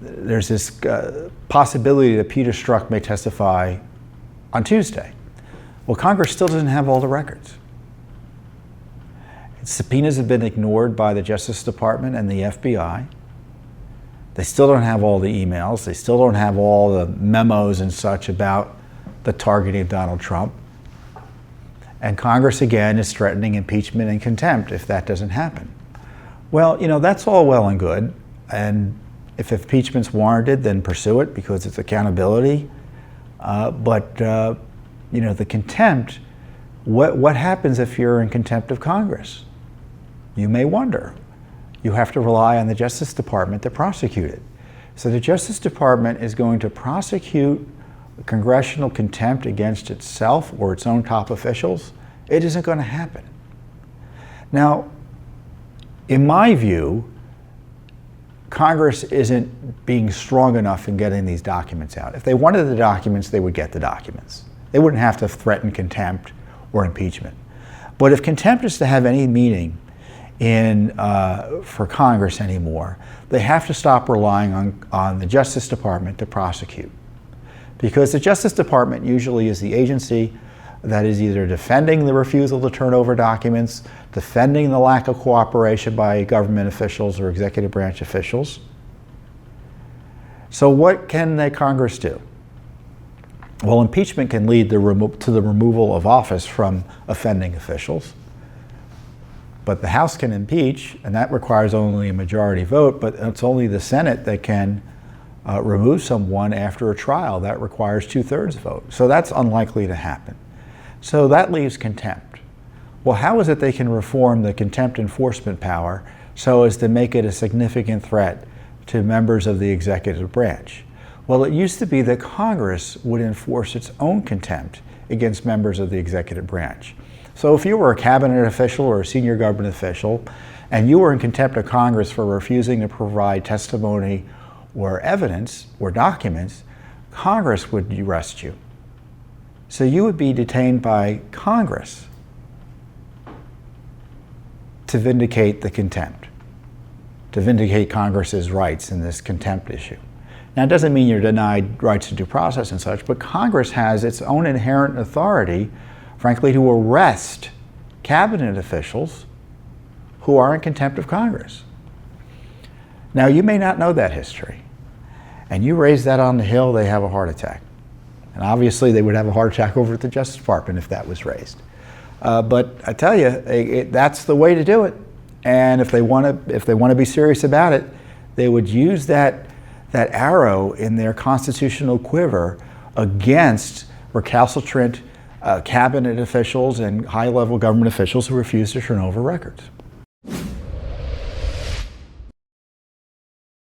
there's this possibility that Peter Strzok may testify on Tuesday. Well, Congress still doesn't have all the records. Subpoenas have been ignored by the Justice Department and the FBI. They still don't have all the emails. They still don't have all the memos and such about the targeting of Donald Trump. And Congress, again, is threatening impeachment and contempt if that doesn't happen. Well, that's all well and good. And if impeachment's warranted, then pursue it because it's accountability. But the contempt, what happens if you're in contempt of Congress? You may wonder. You have to rely on the Justice Department to prosecute it. So the Justice Department is going to prosecute congressional contempt against itself or its own top officials. It isn't going to happen. Now, in my view, Congress isn't being strong enough in getting these documents out. If they wanted the documents, they would get the documents. They wouldn't have to threaten contempt or impeachment. But if contempt is to have any meaning for Congress anymore, they have to stop relying on the Justice Department to prosecute. Because the Justice Department usually is the agency that is either defending the refusal to turn over documents, defending the lack of cooperation by government officials or executive branch officials. So what can the Congress do? Well, impeachment can lead to the removal of office from offending officials. But the House can impeach, and that requires only a majority vote, but it's only the Senate that can remove someone after a trial. That requires 2/3 vote. So that's unlikely to happen. So that leaves contempt. Well, how is it they can reform the contempt enforcement power so as to make it a significant threat to members of the executive branch? Well, it used to be that Congress would enforce its own contempt against members of the executive branch. So if you were a cabinet official or a senior government official and you were in contempt of Congress for refusing to provide testimony or evidence or documents, Congress would arrest you. So you would be detained by Congress to vindicate the contempt, to vindicate Congress's rights in this contempt issue. Now, it doesn't mean you're denied rights to due process and such, but Congress has its own inherent authority, frankly, to arrest cabinet officials who are in contempt of Congress. Now, you may not know that history, and you raise that on the Hill, they have a heart attack. And obviously, they would have a heart attack over at the Justice Department if that was raised. But I tell you, that's the way to do it. And if they want to be serious about it, they would use that arrow in their constitutional quiver against recalcitrant cabinet officials and high-level government officials who refuse to turn over records.